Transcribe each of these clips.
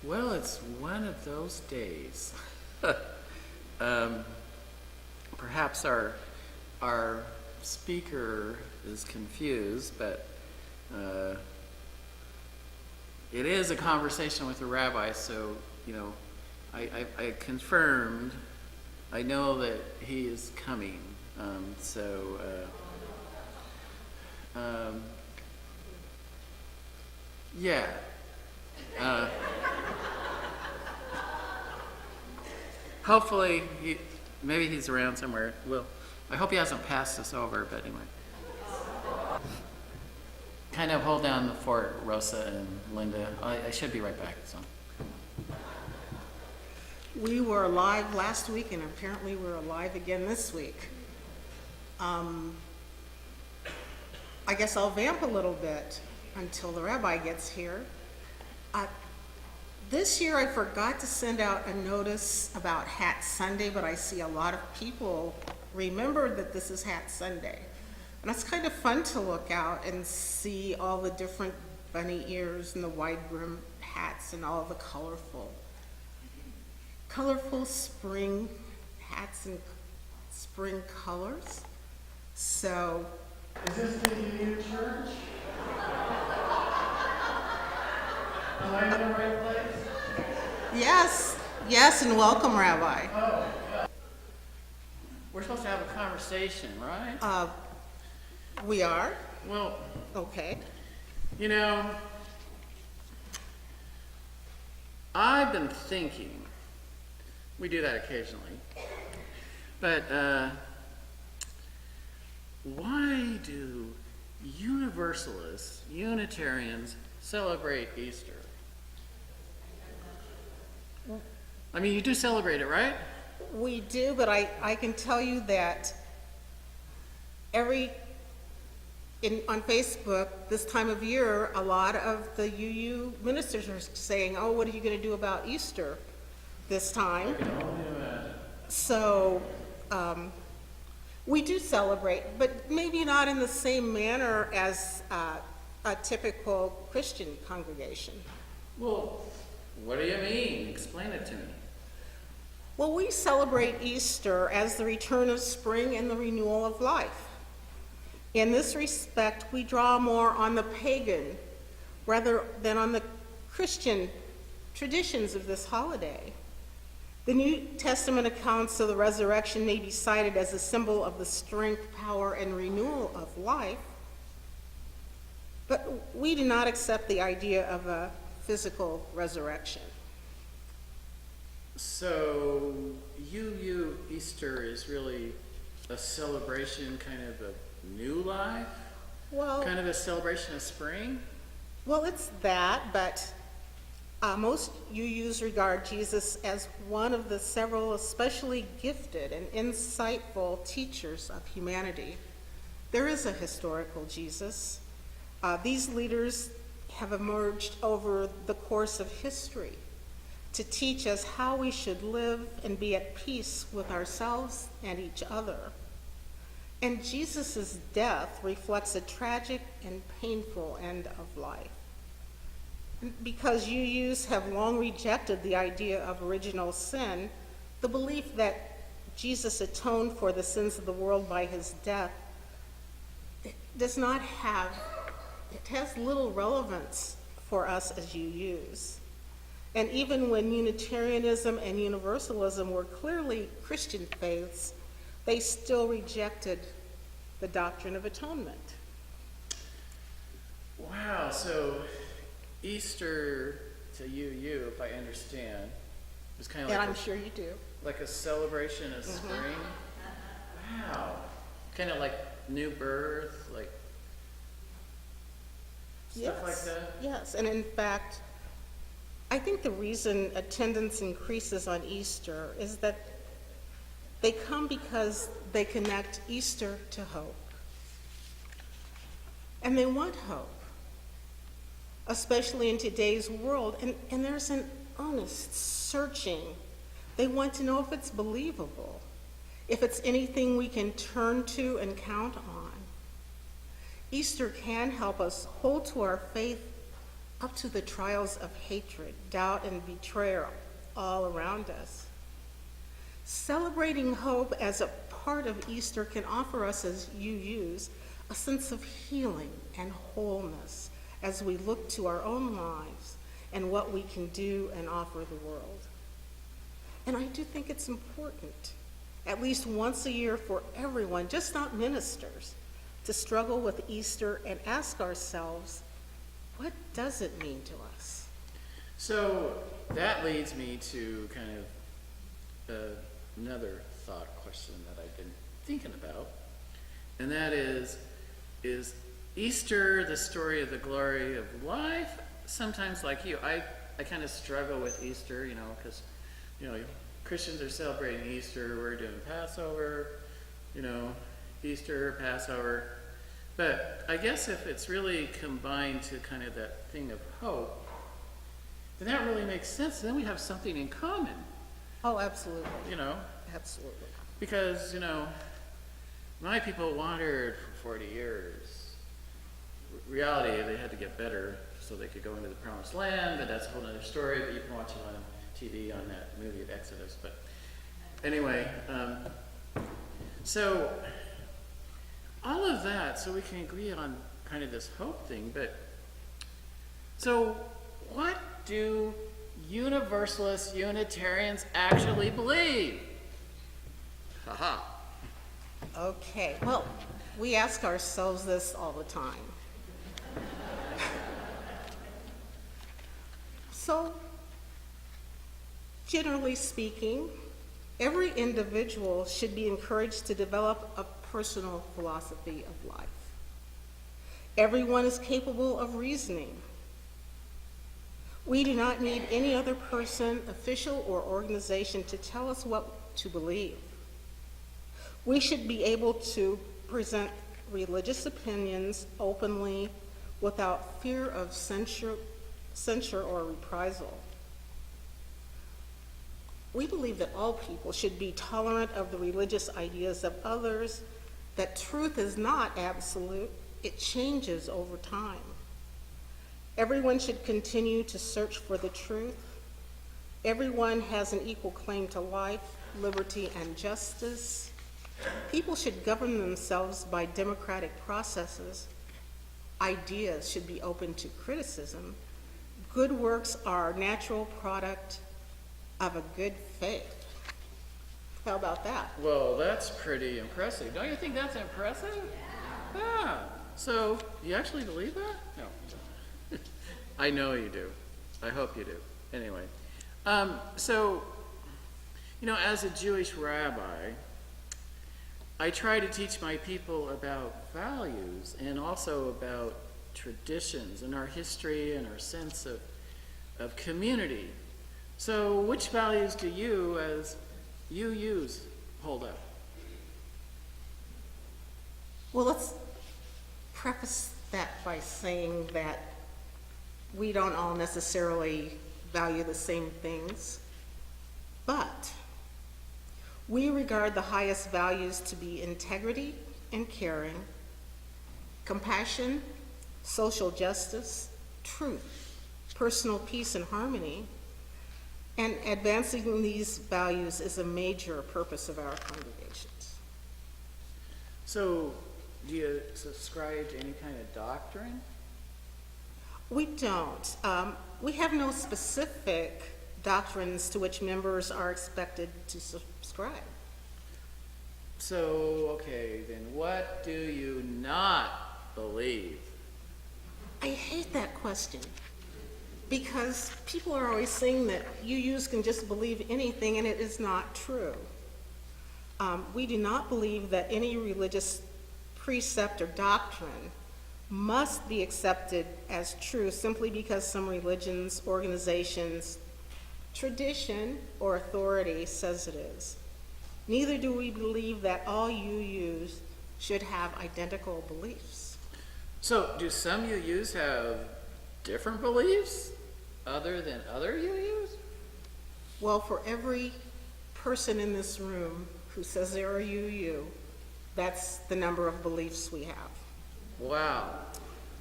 Well, it's one of those days. Perhaps our speaker is confused, but it is a conversation with a rabbi, so I confirmed. I know that he is coming. Yeah. Hopefully, maybe he's around somewhere. Well, I hope he hasn't passed us over, but anyway. Kind of hold down the fort, Rosa and Lynnda. I should be right back. So. We were live last week, and apparently we're live again this week. I guess I'll vamp a little bit until the rabbi gets here. This year I forgot to send out a notice about Hat Sunday, but I see a lot of people remember that this is Hat Sunday. And it's kind of fun to look out and see all the different bunny ears and the wide brim hats and all the colorful spring hats and spring colors. So. Is this the Union Church? Am I in the right place? Yes, and welcome, Rabbi. Oh, yeah. We're supposed to have a conversation, right? We are? Well, okay. I've been thinking, we do that occasionally, but why do Universalists, Unitarians, celebrate Easter? I mean, you do celebrate it, right? We do, but I can tell you that on Facebook this time of year, a lot of the UU ministers are saying, oh, what are you going to do about Easter this time? I can only imagine. So we do celebrate, but maybe not in the same manner as a typical Christian congregation. Well, what do you mean? Explain it to me. Well, we celebrate Easter as the return of spring and the renewal of life. In this respect, we draw more on the pagan rather than on the Christian traditions of this holiday. The New Testament accounts of the resurrection may be cited as a symbol of the strength, power, and renewal of life, but we do not accept the idea of a physical resurrection. So, UU Easter is really a celebration, kind of a new life? Well, kind of a celebration of spring? Well, it's that, but most UUs regard Jesus as one of the several especially gifted and insightful teachers of humanity. There is a historical Jesus. These leaders have emerged over the course of history to teach us how we should live and be at peace with ourselves and each other. And Jesus' death reflects a tragic and painful end of life. Because UUs have long rejected the idea of original sin, the belief that Jesus atoned for the sins of the world by his death it has little relevance for us as UUs. And even when Unitarianism and Universalism were clearly Christian faiths, they still rejected the doctrine of atonement. Wow, so Easter to UU, if I understand, is kind of and I'm sure you do. Like a celebration of spring? Wow. Kind of like new birth, like stuff like that? Yes, and in fact, I think the reason attendance increases on Easter is that they come because they connect Easter to hope. And they want hope, especially in today's world. And there's an honest searching. They want to know if it's believable, if it's anything we can turn to and count on. Easter can help us hold to our faith up to the trials of hatred, doubt, and betrayal all around us. Celebrating hope as a part of Easter can offer us, as UUs, a sense of healing and wholeness as we look to our own lives and what we can do and offer the world. And I do think it's important, at least once a year for everyone, just not ministers, to struggle with Easter and ask ourselves, what does it mean to us? So that leads me to kind of another thought question that I've been thinking about, and that is Easter the story of the glory of life? Sometimes, like you, I kind of struggle with Easter, because, Christians are celebrating Easter, we're doing Passover, Easter, Passover. But I guess if it's really combined to kind of that thing of hope, then that really makes sense. Then we have something in common. Oh, absolutely. Absolutely. Because, my people wandered for 40 years. Reality, they had to get better so they could go into the promised land, but that's a whole other story, but you can watch it on TV on that movie of Exodus. But anyway, so all of that, so we can agree on kind of this hope thing, but so what do Universalist Unitarians actually believe? Haha. Okay, well, we ask ourselves this all the time. So, generally speaking, every individual should be encouraged to develop a personal philosophy of life. Everyone is capable of reasoning. We do not need any other person, official, or organization to tell us what to believe. We should be able to present religious opinions openly without fear of censure or reprisal. We believe that all people should be tolerant of the religious ideas of others, that truth is not absolute, it changes over time. Everyone should continue to search for the truth. Everyone has an equal claim to life, liberty, and justice. People should govern themselves by democratic processes. Ideas should be open to criticism. Good works are a natural product of a good faith. How about that? Well, that's pretty impressive. Don't you think that's impressive? Yeah. So, you actually believe that? No. I know you do. I hope you do. Anyway. So, as a Jewish rabbi, I try to teach my people about values and also about traditions and our history and our sense of community. So which values do you, as UUs, hold up? Well, let's preface that by saying that we don't all necessarily value the same things, but we regard the highest values to be integrity and caring, compassion, social justice, truth, personal peace and harmony, and advancing these values is a major purpose of our congregations. So, do you subscribe to any kind of doctrine? We don't. We have no specific doctrines to which members are expected to subscribe. So, okay, then what do you not believe? I hate that question because people are always saying that UUs can just believe anything, and it is not true. We do not believe that any religious precept or doctrine must be accepted as true simply because some religions, organizations, tradition, or authority says it is. Neither do we believe that all UUs should have identical beliefs. So, do some UUs have different beliefs other than other UUs? Well, for every person in this room who says they're a UU, that's the number of beliefs we have. Wow.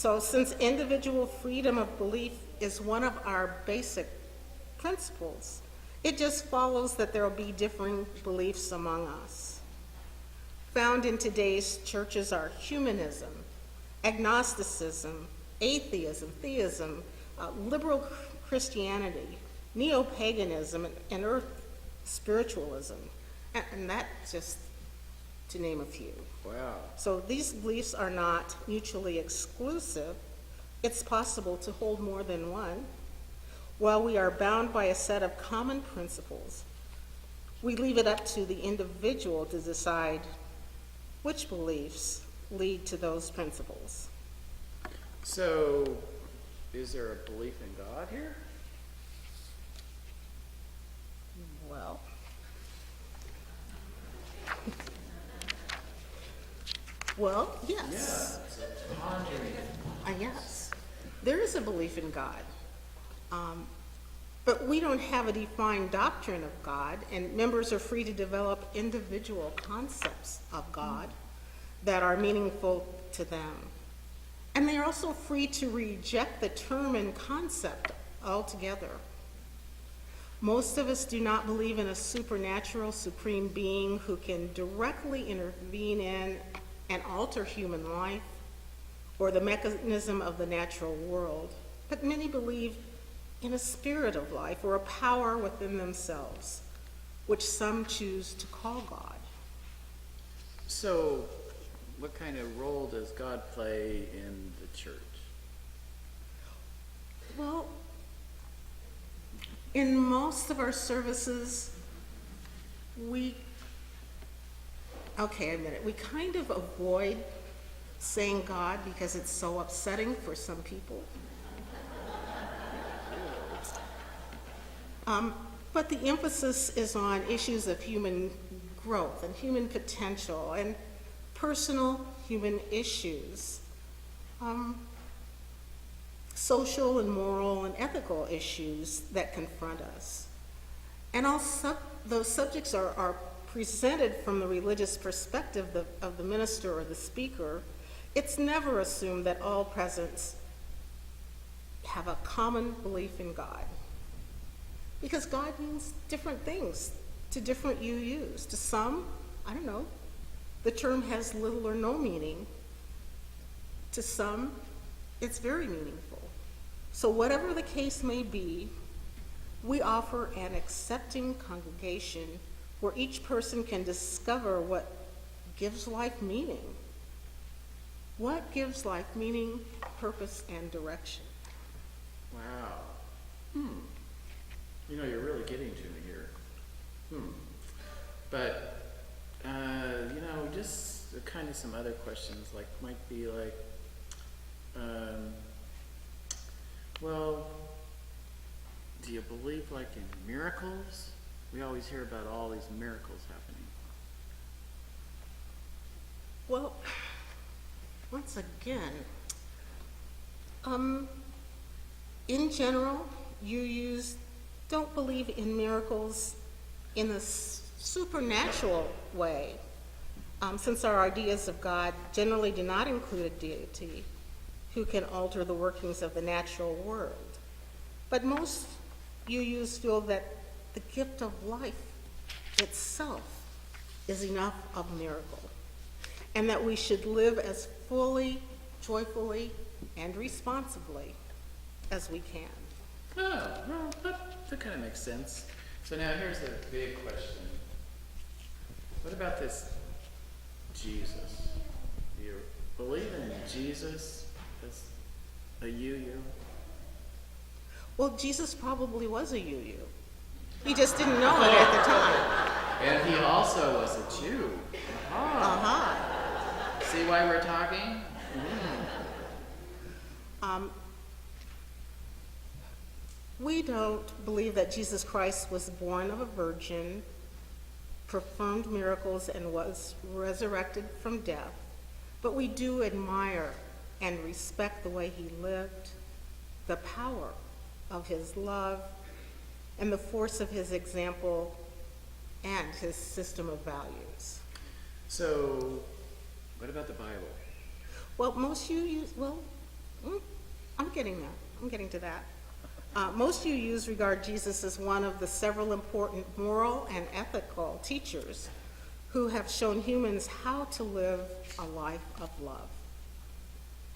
So since individual freedom of belief is one of our basic principles, it just follows that there will be differing beliefs among us. Found in today's churches are humanism, agnosticism, atheism, theism, liberal Christianity, neo-paganism, and earth spiritualism. And that's just to name a few. Wow. So these beliefs are not mutually exclusive. It's possible to hold more than one. While we are bound by a set of common principles, we leave it up to the individual to decide which beliefs lead to those principles. So, is there a belief in God here? Well, yes. Yes. There is a belief in God. But we don't have a defined doctrine of God, and members are free to develop individual concepts of God that are meaningful to them. And they are also free to reject the term and concept altogether. Most of us do not believe in a supernatural supreme being who can directly intervene in and alter human life or the mechanism of the natural world, but many believe in a spirit of life or a power within themselves, which some choose to call God. So, what kind of role does God play in the church? Well, in most of our services, we kind of avoid saying God because it's so upsetting for some people. But the emphasis is on issues of human growth and human potential and personal human issues, social and moral and ethical issues that confront us. And those subjects are presented from the religious perspective of the minister or the speaker. It's never assumed that all present have a common belief in God. Because God means different things to different UUs. To some, I don't know, the term has little or no meaning. To some, it's very meaningful. So whatever the case may be, we offer an accepting congregation where each person can discover what gives life meaning. What gives life meaning, purpose, and direction? Wow. You know, you're really getting to me here. But, just kind of some other questions, might be well, do you believe, in miracles? We always hear about all these miracles happening. Well, once again, in general, UUs don't believe in miracles in a supernatural way, since our ideas of God generally do not include a deity who can alter the workings of the natural world. But most UUs feel that the gift of life itself is enough of a miracle, and that we should live as fully, joyfully, and responsibly as we can. Oh, well, that kind of makes sense. So now here's the big question. What about this Jesus? Do you believe in Jesus as a UU? Well, Jesus probably was a UU. He just didn't know it at the time. And he also was a Jew. See why we're talking? We don't believe that Jesus Christ was born of a virgin, performed miracles, and was resurrected from death, but we do admire and respect the way he lived, the power of his love, and the force of his example and his system of values. So, what about the Bible? Well, most UUs, I'm getting there. I'm getting to that. Most UUs regard Jesus as one of the several important moral and ethical teachers who have shown humans how to live a life of love.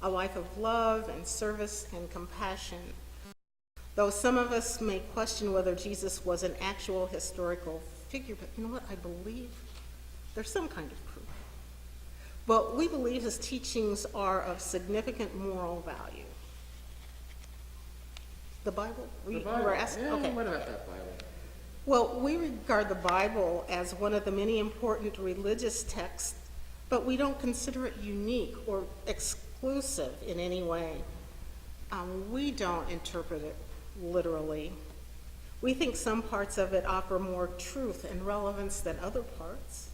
A life of love and service and compassion. Though some of us may question whether Jesus was an actual historical figure, but you know what? I believe there's some kind of proof. But we believe his teachings are of significant moral value. The Bible? The You Bible. were asking? Yeah, Okay. what about that Bible? Well, we regard the Bible as one of the many important religious texts, but we don't consider it unique or exclusive in any way. We don't interpret it literally. We think some parts of it offer more truth and relevance than other parts.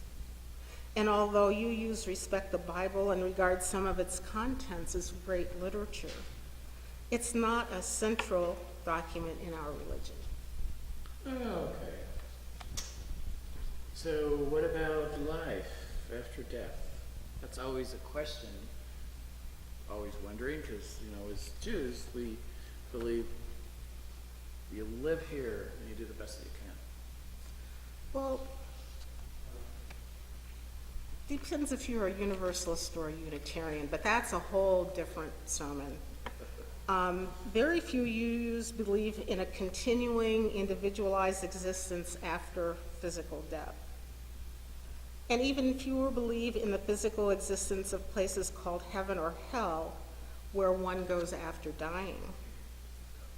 And although UUs respect the Bible and regard some of its contents as great literature, it's not a central document in our religion. Oh, okay. So what about life after death? That's always a question. Always wondering, because, as Jews, we believe you live here and you do the best that you can. Well, depends if you're a Universalist or a Unitarian, but that's a whole different sermon. Very few UUs believe in a continuing individualized existence after physical death. And even fewer believe in the physical existence of places called heaven or hell, where one goes after dying.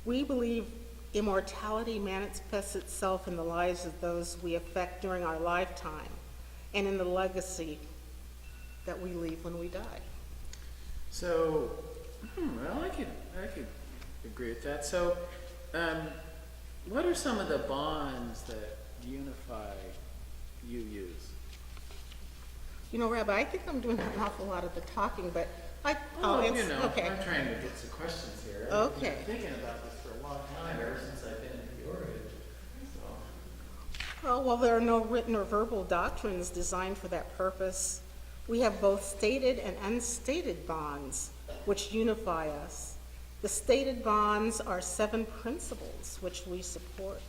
We believe immortality manifests itself in the lives of those we affect during our lifetime and in the legacy that we leave when we die. So, well, I could agree with that. So, what are some of the bonds that unify UUs? Rabbi, I think I'm doing an awful lot of the talking, but Okay. okay. I'm trying to get some questions here. Okay. I've been thinking about this for a long time, ever since I've been in Peoria. So. Well, there are no written or verbal doctrines designed for that purpose. We have both stated and unstated bonds which unify us. The stated bonds are 7 principles which we support.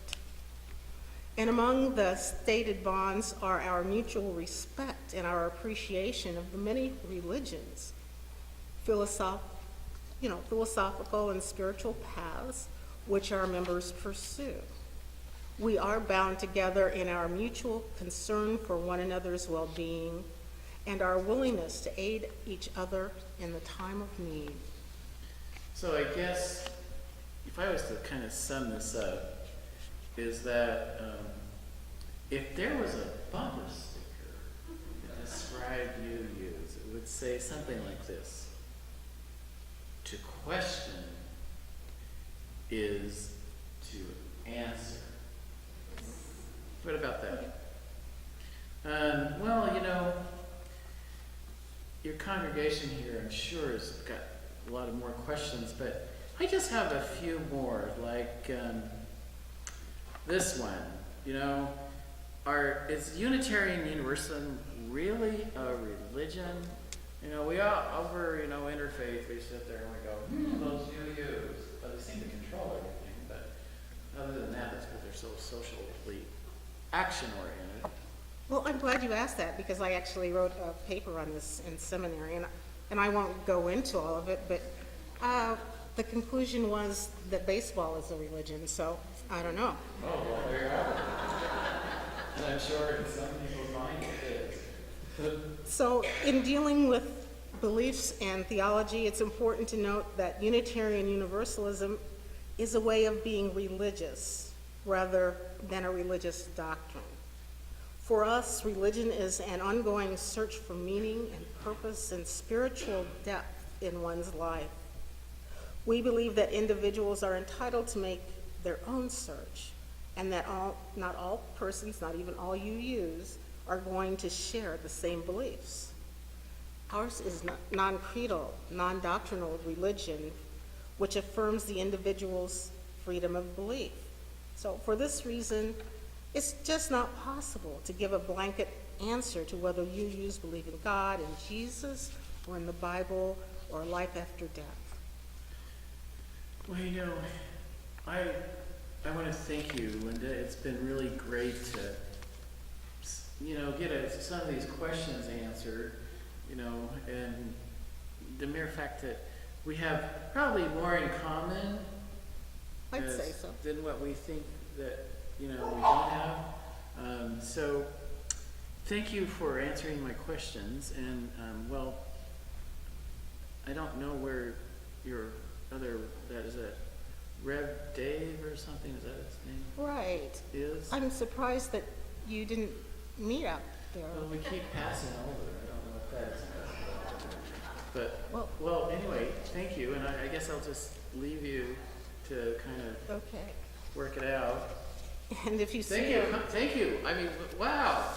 And among the stated bonds are our mutual respect and our appreciation of the many religions, philosophical and spiritual paths which our members pursue. We are bound together in our mutual concern for one another's well-being and our willingness to aid each other in the time of need. So I guess if I was to kind of sum this up, is that if there was a bumper sticker that described UUs, it would say something like this: to question is to answer. What about that? Well, your congregation here, I'm sure, has got a lot of more questions, but I just have a few more, like this one. Is Unitarian Universalism really a religion? We all, over, interfaith, we sit there and we go, those UUs. But they seem to control everything, but other than that, that's because they're so socially action-oriented. Well, I'm glad you asked that because I actually wrote a paper on this in seminary, and I won't go into all of it, but the conclusion was that baseball is a religion, so I don't know. Oh, well, there you have it. And I'm sure in some people's mind it is. So in dealing with beliefs and theology, it's important to note that Unitarian Universalism is a way of being religious rather than a religious doctrine. For us, religion is an ongoing search for meaning and purpose and spiritual depth in one's life. We believe that individuals are entitled to make their own search, and that not all persons, not even all UUs, are going to share the same beliefs. Ours is non-creedal, non-doctrinal religion, which affirms the individual's freedom of belief. So for this reason, it's just not possible to give a blanket answer to whether UUs believe in God, in Jesus, or in the Bible, or life after death. Well, I want to thank you, Lynnda. It's been really great to, get some of these questions answered, and the mere fact that we have probably more in common I'd say so. than what we think that, we don't have. So thank you for answering my questions. And, I don't know where your is it Rev Dave or something? Is that his name? Right. Is? I'm surprised that you didn't meet up there. Well, we keep passing over. I don't know what that is. But, Well- anyway, thank you. And I guess I'll just leave you to kind of Okay. work it out. And if you see Thank you. Thank you. I mean, wow.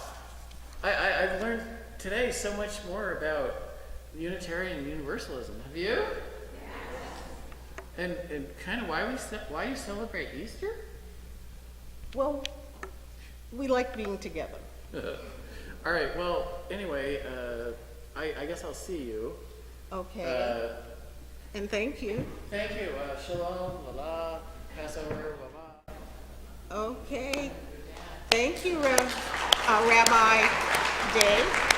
I've learned today so much more about Unitarian Universalism. Have you? And kind of why you celebrate Easter? well, we like being together. All right. Well, anyway, I guess I'll see you. Okay. And thank you. Thank you. Shalom, Lala, Passover, Baba. Okay. Thank you, Rabbi Day.